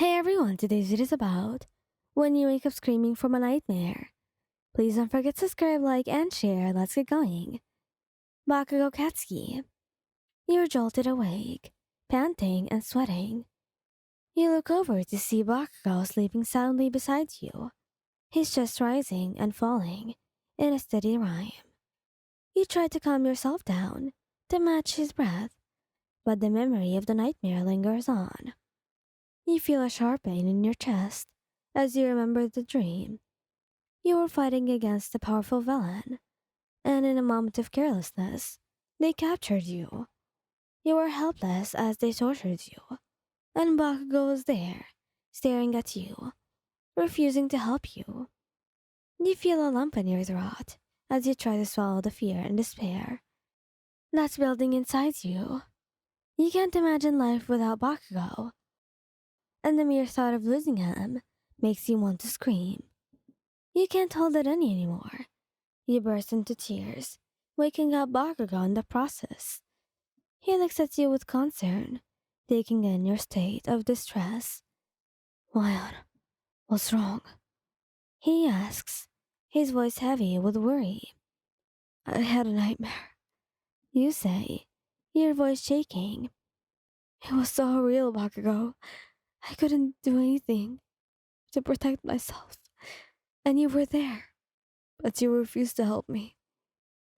Hey everyone, today's video is about when you wake up screaming from a nightmare. Please don't forget to subscribe, like, and share. Let's get going. Bakugou Katsuki. You're jolted awake, panting and sweating. You look over to see Bakugou sleeping soundly beside you. He's just rising and falling in a steady rhyme. You try to calm yourself down to match his breath, but the memory of the nightmare lingers on. You feel a sharp pain in your chest as you remember the dream. You were fighting against a powerful villain, and in a moment of carelessness, they captured you. You were helpless as they tortured you, and Bakugo was there, staring at you, refusing to help you. You feel a lump in your throat as you try to swallow the fear and despair that's building inside you. You can't imagine life without Bakugo, and the mere thought of losing him makes you want to scream. You can't hold it in anymore. You burst into tears, waking up Bakugo in the process. He looks at you with concern, taking in your state of distress. Lion, what's wrong? He asks, his voice heavy with worry. I had a nightmare, you say, your voice shaking. It was so real, Bakugo. I couldn't do anything to protect myself. And you were there, but you refused to help me.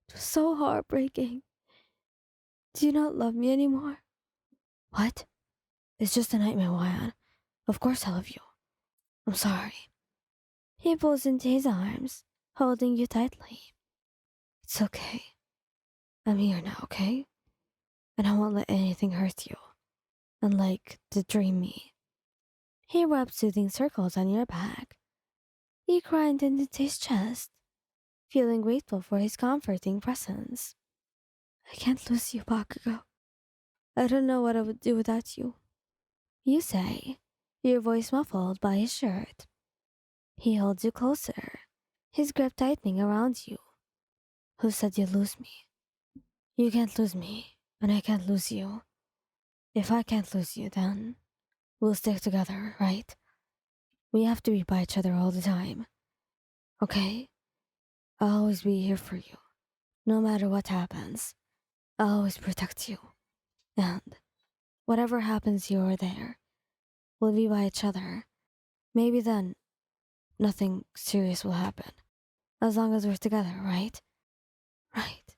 It was so heartbreaking. Do you not love me anymore? What? It's just a nightmare, Lion. Of course I love you. I'm sorry. He pulls into his arms, holding you tightly. It's okay. I'm here now, okay? And I won't let anything hurt you. Unlike the dream me. He rubs soothing circles on your back. You cry into his chest, feeling grateful for his comforting presence. I can't lose you, Bakugo. I don't know what I would do without you. You say, your voice muffled by his shirt. He holds you closer, his grip tightening around you. Who said you'd lose me? You can't lose me, and I can't lose you. If I can't lose you, then we'll stick together, right? We have to be by each other all the time. Okay? I'll always be here for you. No matter what happens, I'll always protect you. And whatever happens, you are there. We'll be by each other. Maybe then nothing serious will happen. As long as we're together, right? Right.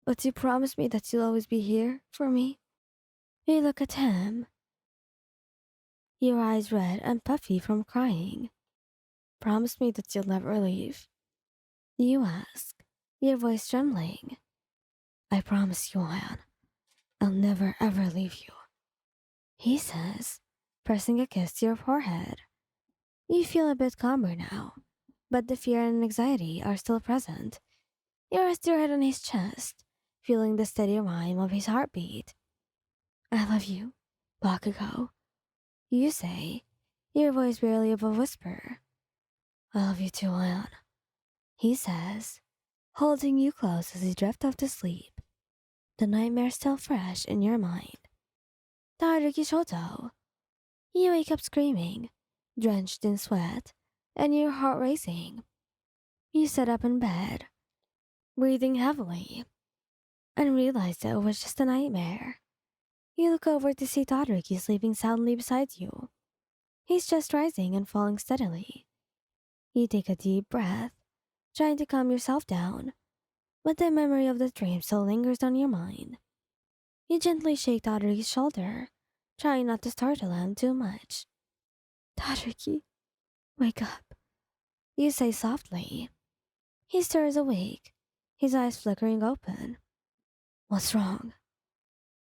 But you promise me that you'll always be here for me? You look at him, your eyes red and puffy from crying. Promise me that you'll never leave. You ask, your voice trembling. I promise you, Lion. I'll never ever leave you. He says, pressing a kiss to your forehead. You feel a bit calmer now, but the fear and anxiety are still present. You rest your head on his chest, feeling the steady rhyme of his heartbeat. I love you, Bakugo. You say, your voice barely above a whisper. I love you too, Lion. He says, holding you close as you drift off to sleep, the nightmare still fresh in your mind. Todoroki shouto. You wake up screaming, drenched in sweat, and your heart racing. You sit up in bed, breathing heavily, and realize that it was just a nightmare. You look over to see Todoroki sleeping soundly beside you. He's just rising and falling steadily. You take a deep breath, trying to calm yourself down, but the memory of the dream still lingers on your mind. You gently shake Todoroki's shoulder, trying not to startle him too much. Todoroki, wake up, you say softly. He stirs awake, his eyes flickering open. What's wrong?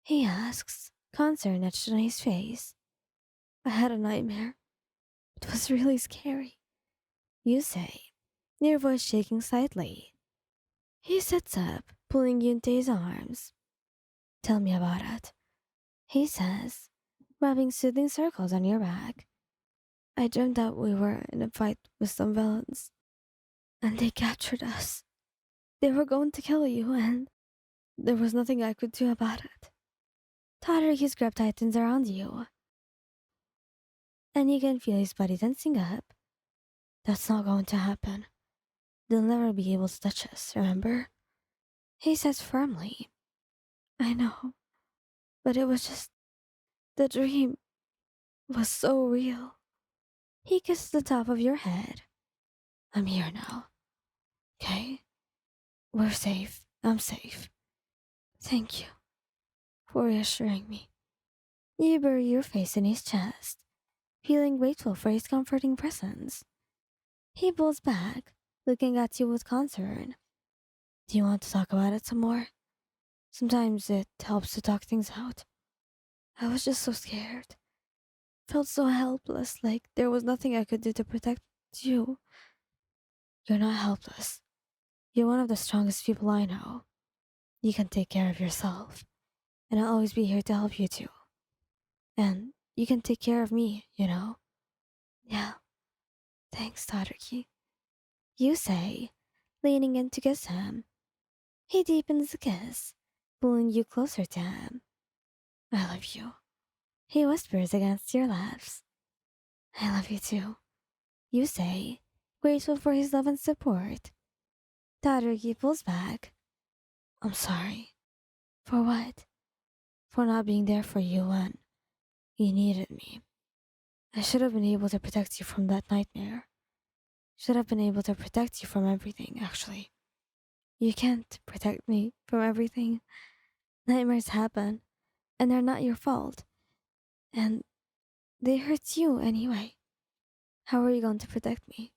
He asks, concern etched on his face. I had a nightmare. It was really scary, you say, your voice shaking slightly. He sits up, pulling you into his arms. Tell me about it, he says, rubbing soothing circles on your back. I dreamed that we were in a fight with some villains, and they captured us. They were going to kill you, and there was nothing I could do about it. Todoroki's grip tightens around you, and you can feel his body tensing up. That's not going to happen. They'll never be able to touch us, remember? He says firmly. I know, but it was just the dream was so real. He kissed the top of your head. I'm here now. Okay? We're safe. I'm safe. Thank you for reassuring me. You bury your face in his chest, feeling grateful for his comforting presence. He pulls back, looking at you with concern. Do you want to talk about it some more? Sometimes it helps to talk things out. I was just so scared. Felt so helpless, like there was nothing I could do to protect you. You're not helpless. You're one of the strongest people I know. You can take care of yourself, and I'll always be here to help you too. And you can take care of me, you know? Yeah. Thanks, Todoroki. You say, leaning in to kiss him. He deepens the kiss, pulling you closer to him. I love you. He whispers against your lips. I love you too. You say, grateful for his love and support. Todoroki pulls back. I'm sorry. For what? For not being there for you when you needed me. I should have been able to protect you from that nightmare. Should have been able to protect you from everything, actually. You can't protect me from everything. Nightmares happen, and they're not your fault. And they hurt you anyway. How are you going to protect me?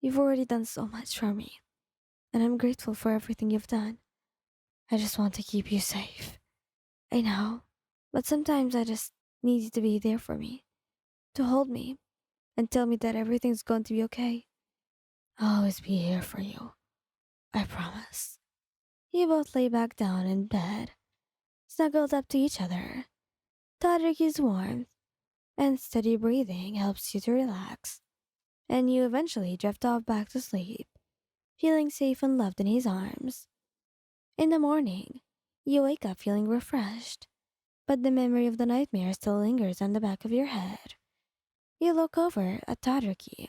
You've already done so much for me, and I'm grateful for everything you've done. I just want to keep you safe. I know, but sometimes I just need you to be there for me, to hold me, and tell me that everything's going to be okay. I'll always be here for you. I promise. You both lay back down in bed, snuggled up to each other. Todoroki's warmth and steady breathing helps you to relax, and you eventually drift off back to sleep, feeling safe and loved in his arms. In the morning, you wake up feeling refreshed, but the memory of the nightmare still lingers on the back of your head. You look over at Todoroki,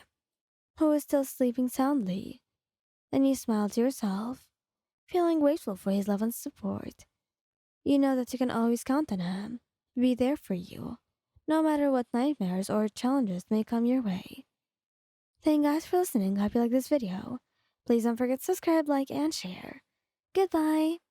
who is still sleeping soundly, and you smile to yourself, feeling grateful for his love and support. You know that you can always count on him to be there for you, no matter what nightmares or challenges may come your way. Thank you guys for listening. Hope you like this video. Please don't forget to subscribe, like, and share. Goodbye!